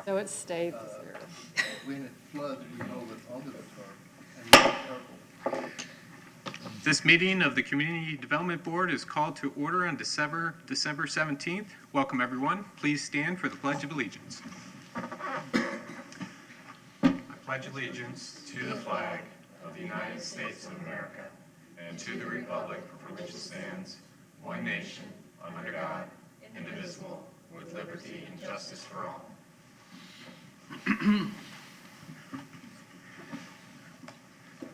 So it stayed the 0. When it floods, we hold it onto the tarp and make it purple. This meeting of the Community Development Board is called to order on December 17th. Welcome, everyone. Please stand for the Pledge of Allegiance. I pledge allegiance to the flag of the United States of America and to the republic for which it stands, one nation, under God, indivisible, with liberty and justice for all.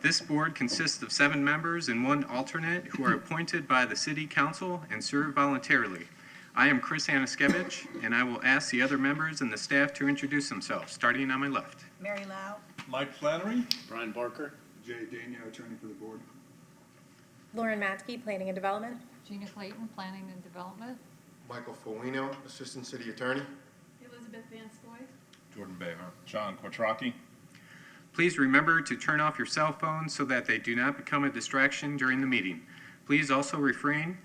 This board consists of 7 members and 1 alternate who are appointed by the City Council and serve voluntarily. I am Chris Anaskevich, and I will ask the other members and the staff to introduce themselves, starting on my left. Mary Lau. Mike Flannery. Brian Barker. Jay Daniel, attorney for the board. Lauren Matzke, Planning and Development. Gina Clayton, Planning and Development. Michael Foligno, Assistant City Attorney. Elizabeth Van Scoy. Jordan Behar. John Quattrocki. Please remember to turn off your cell phones so that they do not become a distraction during the meeting. Please also refrain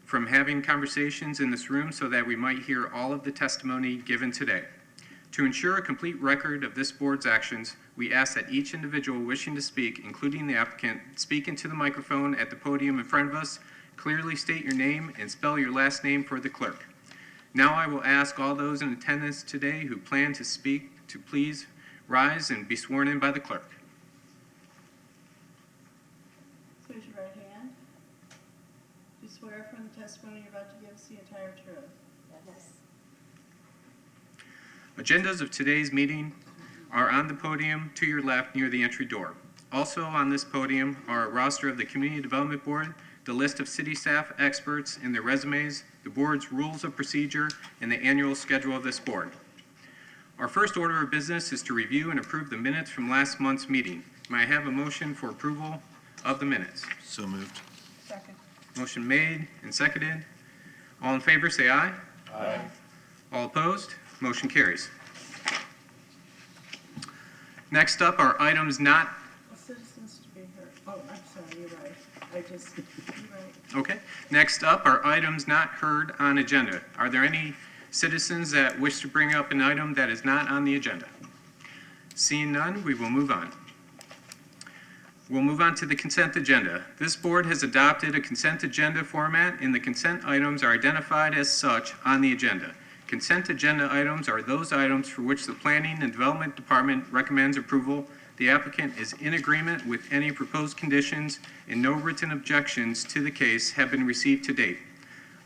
from having conversations in this room so that we might hear all of the testimony given today. To ensure a complete record of this board's actions, we ask that each individual wishing to speak, including the applicant, speak into the microphone at the podium in front of us, clearly state your name, and spell your last name for the clerk. Now I will ask all those in attendance today who plan to speak to please rise and be sworn in by the clerk. Raise your right hand. Do you swear from the testimony you're about to give us the entire truth? Yes. Agendas of today's meeting are on the podium to your left near the entry door. Also on this podium are a roster of the Community Development Board, the list of city staff experts and their resumes, the board's rules of procedure, and the annual schedule of this board. Our first order of business is to review and approve the minutes from last month's meeting. May I have a motion for approval of the minutes? So moved. Second. Motion made and seconded. All in favor, say aye. Aye. All opposed? Motion carries. Next up are items not, Citizens to be heard. Oh, I'm sorry, you're right. You're right. okay. Next up are items not heard on agenda. Are there any citizens that wish to bring up an item that is not on the agenda? Seeing none, we will move on. We'll move on to the consent agenda. This board has adopted a consent agenda format, and the consent items are identified as such on the agenda. Consent agenda items are those items for which the Planning and Development Department recommends approval. The applicant is in agreement with any proposed conditions, and no written objections to the case have been received to date.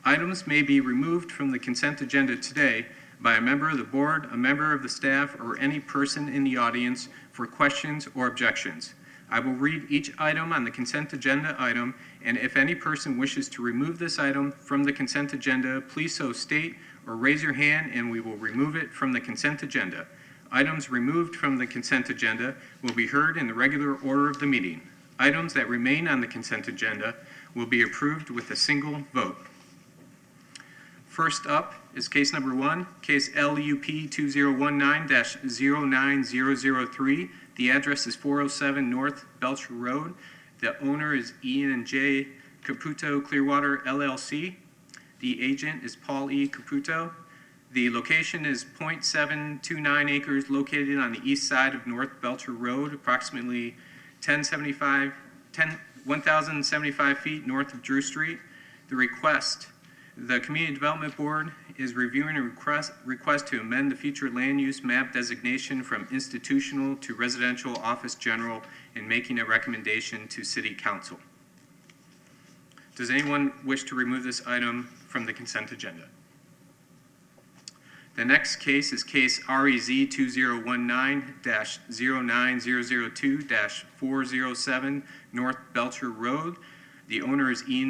Items may be removed from the consent agenda today by a member of the board, a member of the staff, or any person in the audience for questions or objections. I will read each item on the consent agenda item, and if any person wishes to remove this item from the consent agenda, please so state or raise your hand and we will remove it from the consent agenda. Items removed from the consent agenda will be heard in the regular order of the meeting. Items that remain on the consent agenda will be approved with a single vote. First up is case number 1, case LUP 2019-09003. The address is 407 North Belcher Road. The owner is Ian and J. Caputo Clearwater, LLC. The agent is Paul E. Caputo. The location is 0.729 acres located on the east side of North Belcher Road, approximately 1,075 feet north of Drew Street. The Community Development Board is reviewing a request to amend the future land use map designation from institutional to residential office general and making a recommendation to City Council. Does anyone wish to remove this item from the consent agenda? The next case is case REZ 2019-09002-407 North Belcher Road. The owner is E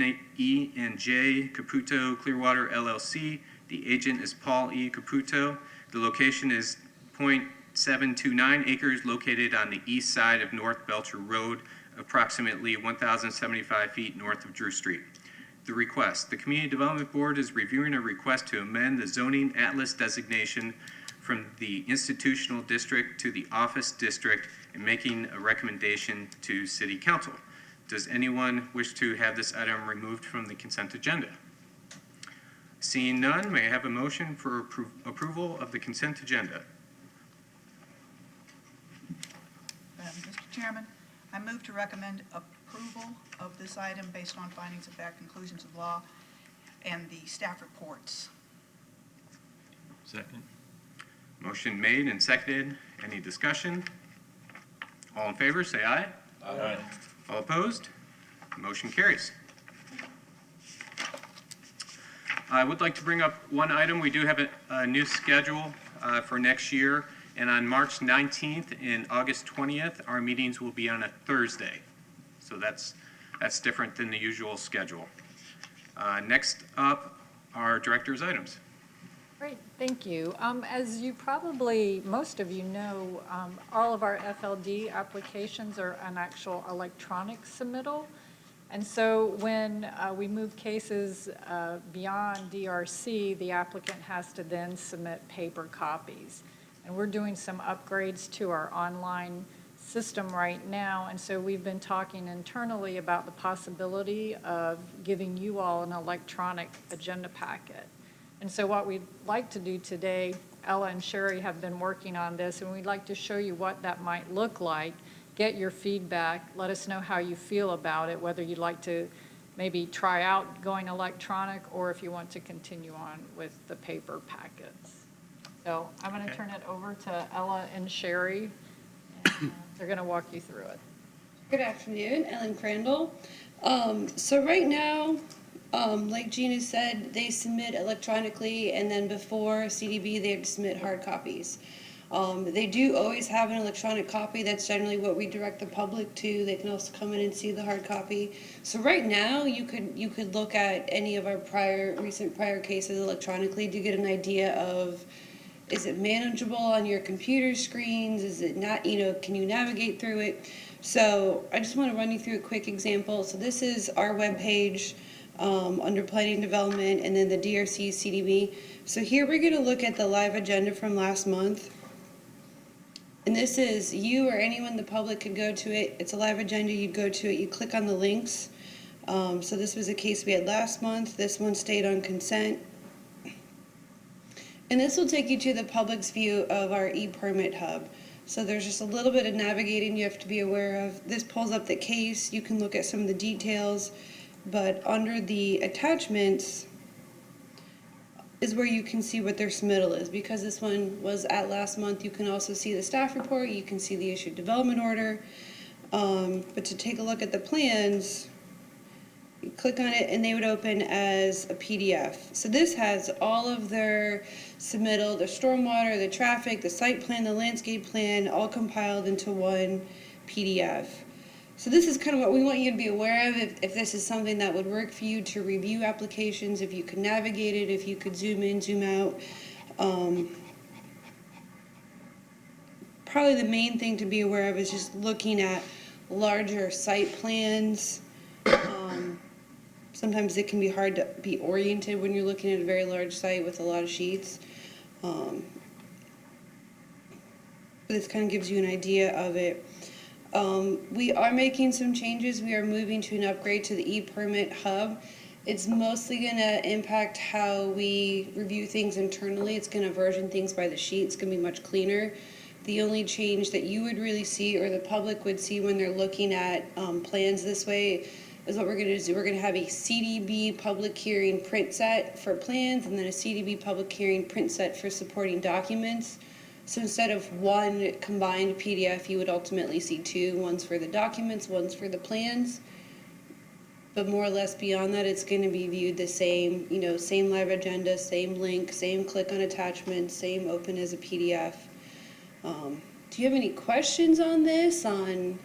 and J Caputo Clearwater, LLC. The agent is Paul E. Caputo. The location is 0.729 acres located on the east side of North Belcher Road, approximately 1,075 feet north of Drew Street. The request. The Community Development Board is reviewing a request to amend the zoning atlas designation from the institutional district to the office district and making a recommendation to City Council. Does anyone wish to have this item removed from the consent agenda? Seeing none, may I have a motion for approval of the consent agenda? Mr. Chairman, I move to recommend approval of this item based on findings of fact, conclusions of law, and the staff reports. Second. Motion made and seconded. Any discussion? All in favor, say aye. Aye. All opposed? Motion carries. I would like to bring up one item. We do have a new schedule for next year, and on March 19th and August 20th, our meetings will be on a Thursday. So that's different than the usual schedule. Next up are director's items. Great, thank you. As you probably, most of you know, all of our FLD applications are an actual electronic submittal. And so when we move cases beyond DRC, the applicant has to then submit paper copies. And we're doing some upgrades to our online system right now, and so we've been talking internally about the possibility of giving you all an electronic agenda packet. And so what we'd like to do today, Ella and Sherry have been working on this, and we'd like to show you what that might look like, get your feedback, let us know how you feel about it, whether you'd like to maybe try out going electronic or if you want to continue on with the paper packets. So I'm going to turn it over to Ella and Sherry, and they're going to walk you through it. Good afternoon, Ellen Crandall. So right now, like Gina said, they submit electronically, and then before CDB, they have to submit hard copies. They do always have an electronic copy. That's generally what we direct the public to. They can also come in and see the hard copy. So right now, you could look at any of our recent prior cases electronically to get an idea of, is it manageable on your computer screens? Is it not, can you navigate through it? So I just want to run you through a quick example. So this is our webpage under planning and development, and then the DRC CDB. So here we're going to look at the live agenda from last month. And this is, you or anyone in the public could go to it. It's a live agenda. You go to it. You click on the links. So this was a case we had last month. This one stayed on consent. And this will take you to the public's view of our e-permit hub. So there's just a little bit of navigating you have to be aware of. This pulls up the case. You can look at some of the details. But under the attachments is where you can see what their submittal is. Because this one was at last month, you can also see the staff report. You can see the issued development order. But to take a look at the plans, you click on it and they would open as a PDF. So this has all of their submittal, the stormwater, the traffic, the site plan, the landscape plan, all compiled into one PDF. So this is kind of what we want you to be aware of, if this is something that would work for you to review applications, if you could navigate it, if you could zoom in, zoom out. Probably the main thing to be aware of is just looking at larger site plans. Sometimes it can be hard to be oriented when you're looking at a very large site with a lot of sheets. This kind of gives you an idea of it. We are making some changes. We are moving to an upgrade to the e-permit hub. It's mostly going to impact how we review things internally. It's going to version things by the sheet. It's going to be much cleaner. The only change that you would really see, or the public would see when they're looking at plans this way, is what we're going to do. We're going to have a CDB public hearing print set for plans, and then a CDB public hearing print set for supporting documents. So instead of one combined PDF, you would ultimately see two, one's for the documents, one's for the plans. But more or less beyond that, it's going to be viewed the same, same live agenda, same link, same click on attachment, same open as a PDF. Do you have any questions on this, on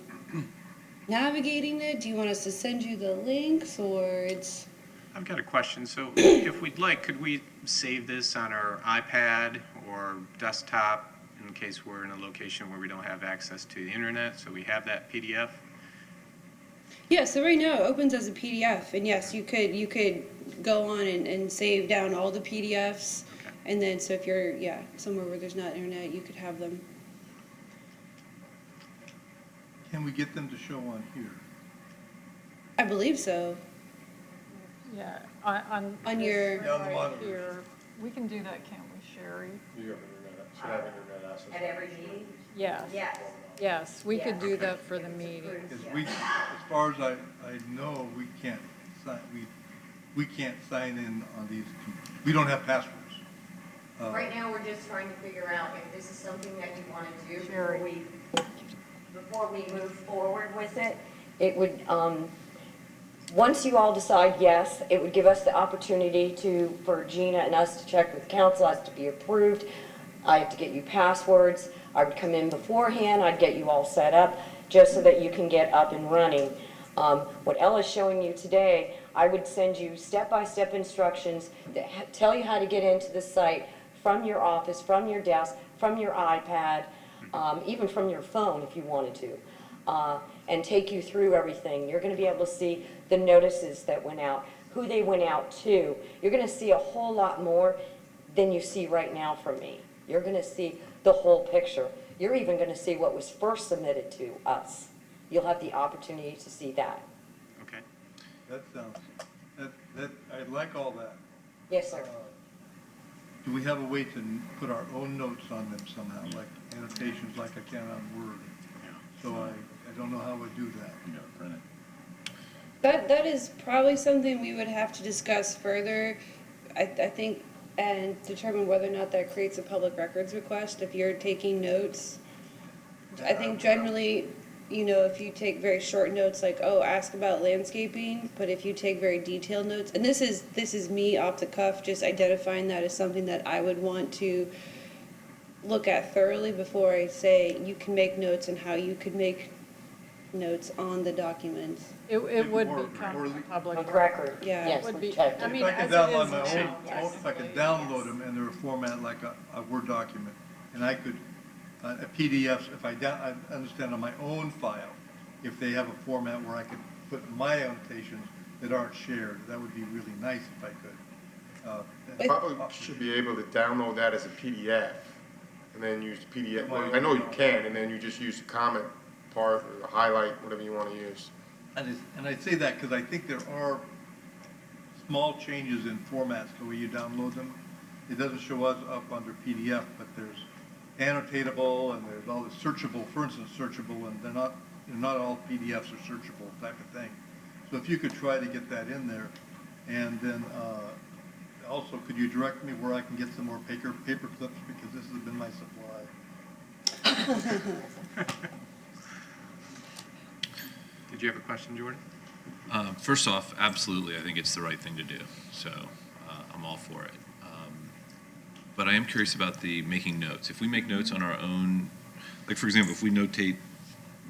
navigating it? Do you want us to send you the links, or it's... I've got a question. So if we'd like, could we save this on our iPad or desktop in case we're in a location where we don't have access to the internet, so we have that PDF? Yeah, so right now it opens as a PDF, and yes, you could go on and save down all the PDFs, Okay. and then so if you're somewhere where there's not internet, you could have them. Can we get them to show on here? I believe so. Yeah, on On this your- screen Yeah, on the right monitor. here. We can do that, can't we, Sherry? You should have internet access. At every meeting? Yes. Yes. Yes, we could do that for the meeting. Because we, as far as I know, we can't sign in on these, we don't have passwords. Right now, we're just trying to figure out if this is something that you want to do Sherry. before we move forward with it. It would, once you all decide yes, it would give us the opportunity for Gina and us to check with council as to be approved. I have to get you passwords. I would come in beforehand. I'd get you all set up just so that you can get up and running. What Ella's showing you today, I would send you step-by-step instructions that tell you how to get into the site from your office, from your desk, from your iPad, even from your phone if you wanted to, and take you through everything. You're going to be able to see the notices that went out, who they went out to. You're going to see a whole lot more than you see right now from me. You're going to see the whole picture. You're even going to see what was first submitted to us. You'll have the opportunity to see that. Okay. That sounds, I like all that. Yes, sir. Do we have a way to put our own notes on them somehow, like annotations like I can on Word? So I don't know how we do that. You gotta print it. That is probably something we would have to discuss further, I think, and determine whether or not that creates a public records request if you're taking notes. I think generally, you know, if you take very short notes like, oh, ask about landscaping, but if you take very detailed notes, and this is me off the cuff, just identifying that as something that I would want to look at thoroughly before I say you can make notes and how you could make notes on the documents. It would Or- become or- a public Public record. record. Yeah. Yes, Would we be- checked I it. mean, If I could as it download is my now, own, if I could download them and they're a format like a Word document, and I could, a PDF, if I understand on my own file, if they have a format where I could put my annotations that aren't shared, that would be really nice if I could. Probably should be able to download that as a PDF and then use the PDF. Well, I know you can, and then you just use the comment part or the highlight, whatever you want to use. And I say that because I think there are small changes in formats the way you download them. It doesn't show us up under PDF, but there's annotatable and there's all the searchable, for instance, searchable, and they're not all PDFs are searchable type of thing. So if you could try to get that in there, and then also could you direct me where I can get some more paper clips, because this has been my supply. Did you have a question, Jordan? First off, absolutely, I think it's the right thing to do, so I'm all for it. But I am curious about the making notes. If we make notes on our own, like for example, if we notate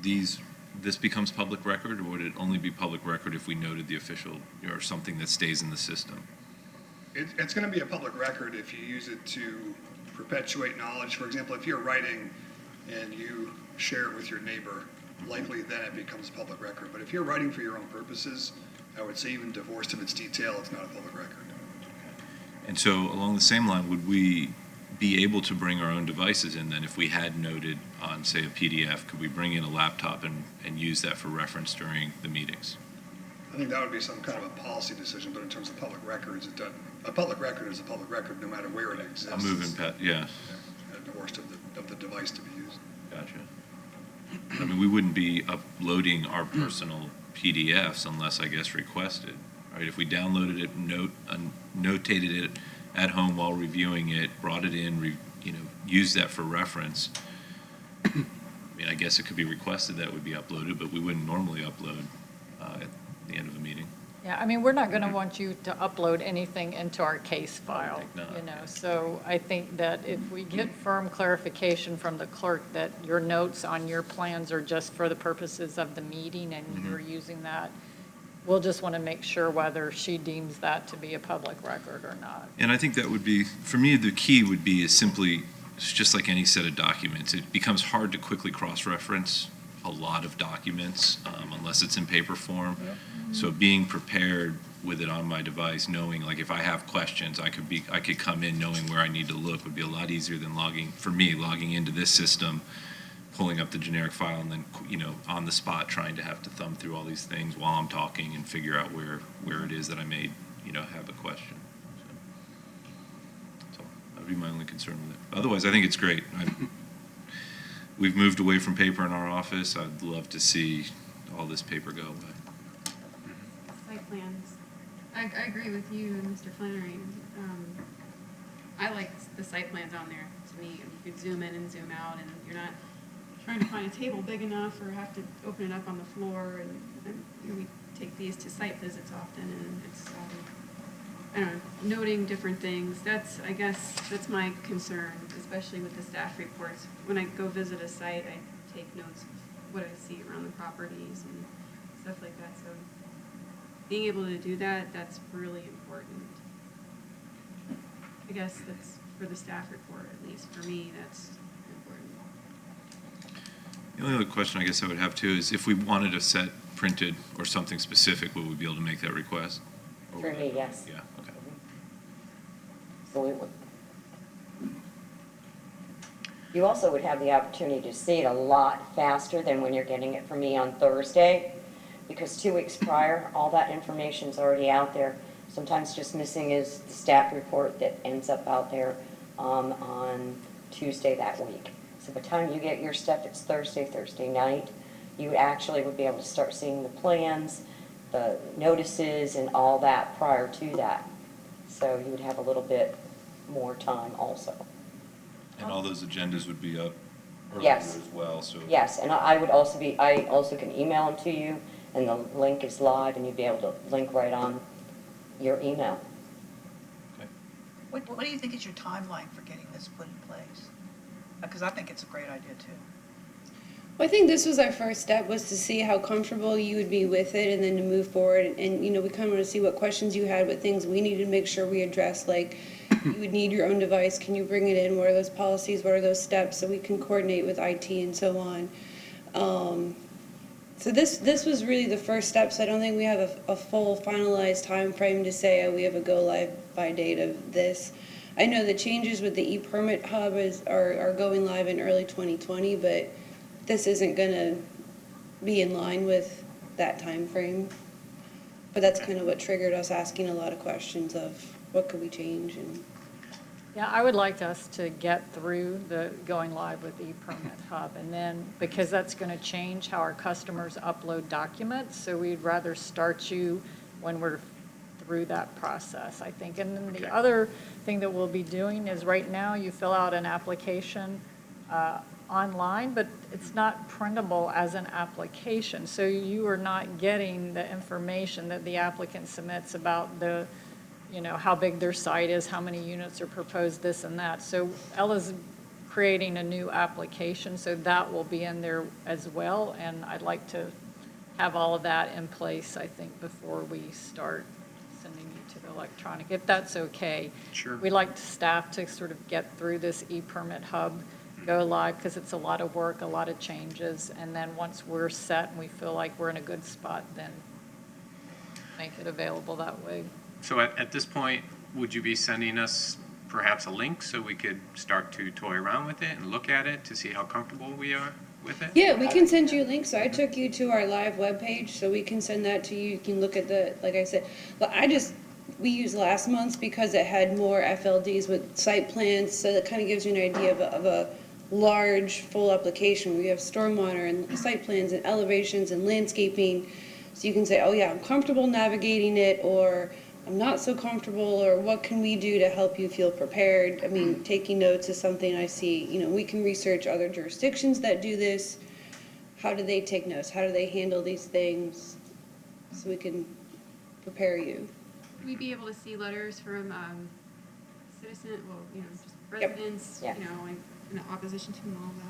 these, this becomes public record, or would it only be public record if we noted the official, or something that stays in the system? It's going to be a public record if you use it to perpetuate knowledge. For example, if you're writing and you share it with your neighbor, likely then it becomes a public record. But if you're writing for your own purposes, I would say even divorced of its detail, it's not a public record. And so along the same line, would we be able to bring our own devices in then? If we had noted on, say, a PDF, could we bring in a laptop and use that for reference during the meetings? I think that would be some kind of a policy decision, but in terms of public records, it doesn't, a public record is a public record no matter where it exists. A moving pet, yeah. Divorced of the device to be used. Gotcha. I mean, we wouldn't be uploading our personal PDFs unless, I guess, requested. Right? If we downloaded it, notated it at home while reviewing it, brought it in, used that for reference. I mean, I guess it could be requested that it would be uploaded, but we wouldn't normally upload at the end of a meeting. Yeah, I mean, we're not going to want you to upload anything into our case file, think not, you know. yeah. So I think that if we get firm clarification from the clerk that your notes on your plans are just for the purposes of the meeting and you're using that, we'll just want to make sure whether she deems that to be a public record or not. And I think that would be, for me, the key would be is simply, it's just like any set of documents. It becomes hard to quickly cross-reference a lot of documents unless it's in paper form. Yep. So being prepared with it on my device, knowing like if I have questions, I could come in knowing where I need to look would be a lot easier than logging into this system, pulling up the generic file, and then on the spot trying to have to thumb through all these things while I'm talking and figure out where it is that I may have a question. So that would be my only concern with it. Otherwise, I think it's great. we've moved away from paper in our office. I'd love to see all this paper go away. Site plans. I agree with you and Mr. Flannery. I like the site plans on there. To me, you could zoom in and zoom out, and you're not trying to find a table big enough or have to open it up on the floor. And we take these to site visits often, and it's I don't know, noting different things. I guess that's my concern, especially with the staff reports. When I go visit a site, I take notes of what I see around the properties and stuff like that. So being able to do that, that's really important. I guess that's for the staff report, at least for me, that's important. The only other question I guess I would have too is if we wanted a set printed or something specific, would we be able to make that request? For me, yes. Yeah, okay. Absolutely. You also would have the opportunity to see it a lot faster than when you're getting it from me on Thursday, because 2 weeks prior, all that information's already out there. Sometimes just missing is the staff report that ends up out there on Tuesday that week. So by the time you get your stuff, it's Thursday night. You actually would be able to start seeing the plans, the notices, and all that prior to that. So you would have a little bit more time also. And all those agendas would be up earlier Yes. as well, so. Yes, and I also can email them to you, and the link is live, and you'd be able to link right on your email. Okay. What do you think is your timeline for getting this put in place? Because I think it's a great idea too. Well, I think this was our first step, was to see how comfortable you would be with it and then to move forward. And, you know, we kind of want to see what questions you had, what things we needed to make sure we addressed, like you would need your own device, can you bring it in, what are those policies, what are those steps, so we can coordinate with IT and so on. So this was really the first step, so I don't think we have a full finalized time frame to say, oh, we have a go live by date of this. I know the changes with the e-permit hub are going live in early 2020, but this isn't gonna be in line with that time frame. But that's kind of what triggered us asking a lot of questions of what could we change and. Yeah, I would like us to get through the going live with the e-permit hub, and then, because that's going to change how our customers upload documents, so we'd rather start you when we're through that process, I think. And then the other thing that we'll be doing is, right now, you fill out an application online, but it's not printable as an application, so you are not getting the information that the applicant submits about the, you know, how big their site is, how many units are proposed, this and that. So Ella's creating a new application, so that will be in there as well. And I'd like to have all of that in place, I think, before we start sending you to the electronic, if that's okay. Sure. We like staff to sort of get through this e-permit hub, go live, because it's a lot of work, a lot of changes. And then once we're set and we feel like we're in a good spot, then make it available that way. So at this point, would you be sending us perhaps a link so we could start to toy around with it and look at it to see how comfortable we are with it? Yeah, we can send you a link. So I took you to our live webpage, so we can send that to you. You can look at the, like I said, we used last month's because it had more FLDs with site plans, so that kind of gives you an idea of a large, full application where you have stormwater and site plans and elevations and landscaping. So you can say, oh yeah, I'm comfortable navigating it, or I'm not so comfortable, or what can we do to help you feel prepared? I mean, taking notes is something I see, you know, we can research other jurisdictions that do this. How do they take notes? How do they handle these things? So we can prepare you. Would we be able to see letters from citizens, well, you know, just Yep. residents, Yes. you know, like in opposition to and all that?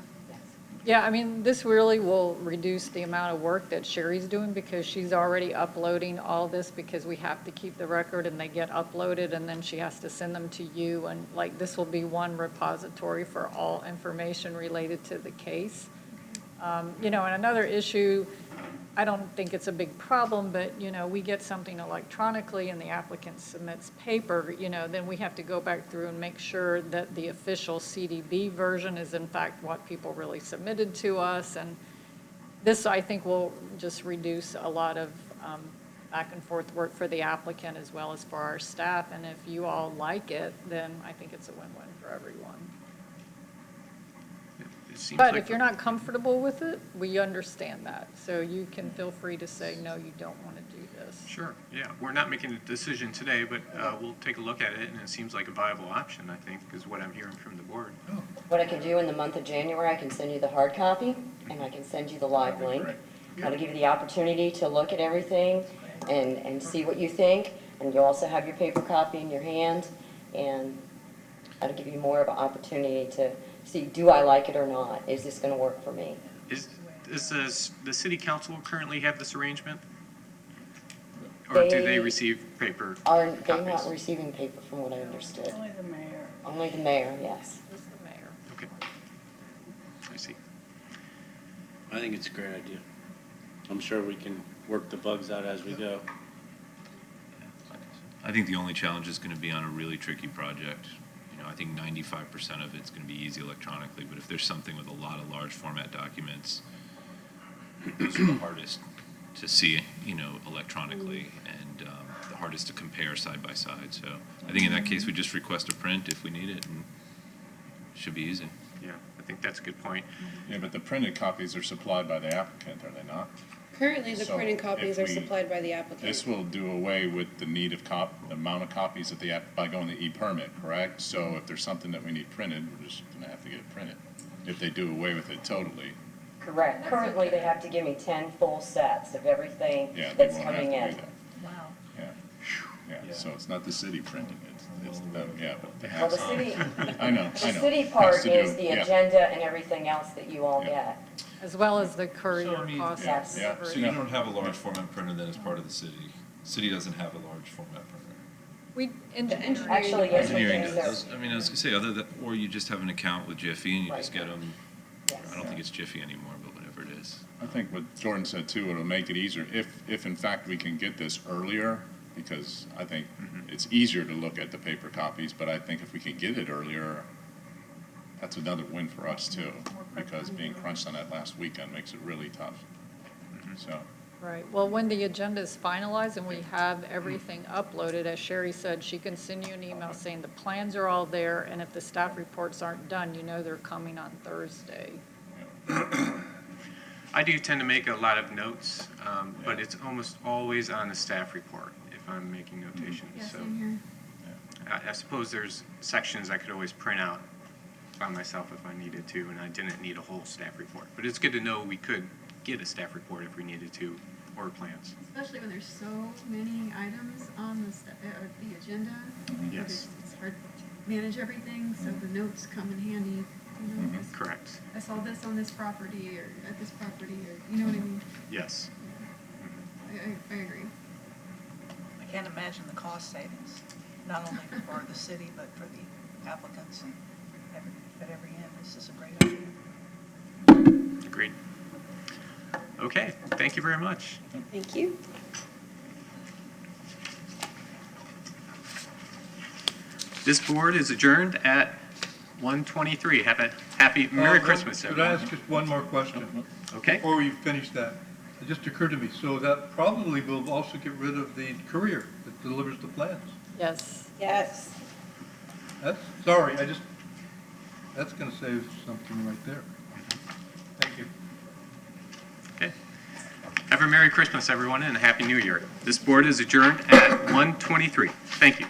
Yeah, I mean, this really will reduce the amount of work that Sherry's doing, because she's already uploading all this, because we have to keep the record and they get uploaded, and then she has to send them to you. And like, this will be one repository for all information related to the case. You know, and another issue, I don't think it's a big problem, but, you know, we get something electronically and the applicant submits paper, you know, then we have to go back through and make sure that the official CDB version is in fact what people really submitted to us. And this, I think, will just reduce a lot of back and forth work for the applicant as well as for our staff. And if you all like it, then I think it's a win-win for everyone. seems But like. if you're not comfortable with it, we understand that. So you can feel free to say, no, you don't want to do this. Sure, yeah. We're not making a decision today, but we'll take a look at it, and it seems like a viable option, I think, is what I'm hearing from the board. What I can do in the month of January, I can send you the hard copy, and I can send you the live link. That'll give you the opportunity to look at everything and see what you think, and you'll also have your paper copy in your hand, and that'll give you more of an opportunity to see, do I like it or not? Is this gonna work for me? Does the city council currently have this arrangement? Or do they receive paper Are they copies? not receiving paper from what I understood? Only the mayor. Only the mayor, yes. Just the mayor. Okay. I see. I think it's a great idea. I'm sure we can work the bugs out as we go. I think the only challenge is going to be on a really tricky project. You know, I think 95% of it's going to be easy electronically, but if there's something with a lot of large format documents, those are the hardest to see, you know, electronically, and the hardest to compare side by side. So I think in that case, we just request a print if we need it, and it should be easy. Yeah, I think that's a good point. Yeah, but the printed copies are supplied by the applicant, are they not? Currently, the So printed copies if are we- supplied by the applicant. This will do away with the need of the amount of copies that by going to e-permit, correct? So if there's something that we need printed, we're just gonna have to get it printed. If they do away with it totally, Correct. Currently, they have to give me 10 full sets of everything yeah, they that's won't have to coming do in. that. Wow. Yeah, so it's not the city printing it, it's them, yeah, but they Well, have the some. city, I know. the city part Has to is do- the yeah. agenda and everything else that you all Yeah. get. As well as the courier So, I mean, costs. Yes. Yeah. So you don't have a large format printer then as part of the city? City doesn't have a large format printer? We, engineering. Actually, yes, we Engineering do, does. sir. I mean, I was gonna say, other than, or you just have an account with Jiffy and you just Right. get them. Yes. I don't think it's Jiffy anymore, but whatever it is. I think what Jordan said too, it'll make it easier if in fact we can get this earlier, because I think it's easier to look at the paper copies, but I think if we can get it earlier, that's another win for us too, because being crunched on that last weekend makes it really tough. So, Right. Well, when the agenda is finalized and we have everything uploaded, as Sherry said, she can send you an email saying the plans are all there, and if the staff reports aren't done, you know they're coming on Thursday. I do tend to make a lot of notes, but it's almost always on the staff report if I'm making notations. Yeah, So same here. I suppose there's sections I could always print out by myself if I needed to, and I didn't need a whole staff report. But it's good to know we could get a staff report if we needed to, or plans. Especially when there's so many items on the agenda. Yes. It's hard to manage everything, so the notes come in handy. You know, Correct. I saw this on this property or at this property, or, you know what I mean? Yes. I agree. I can't imagine the cost savings, not only for the city, but for the applicants and at every end. This is a great idea. Agreed. Okay, thank you very much. Thank you. This board is adjourned at 1:23. Have a happy Merry Christmas, Could I everyone. ask just one more question? Okay. Before you finish that, it just occurred to me, so that probably will also get rid of the courier that delivers the plans. Yes. Yes. Sorry, that's gonna save something right there. Thank you. Okay. Have a Merry Christmas, everyone, and a Happy New Year. This board is adjourned at 1:23. Thank you.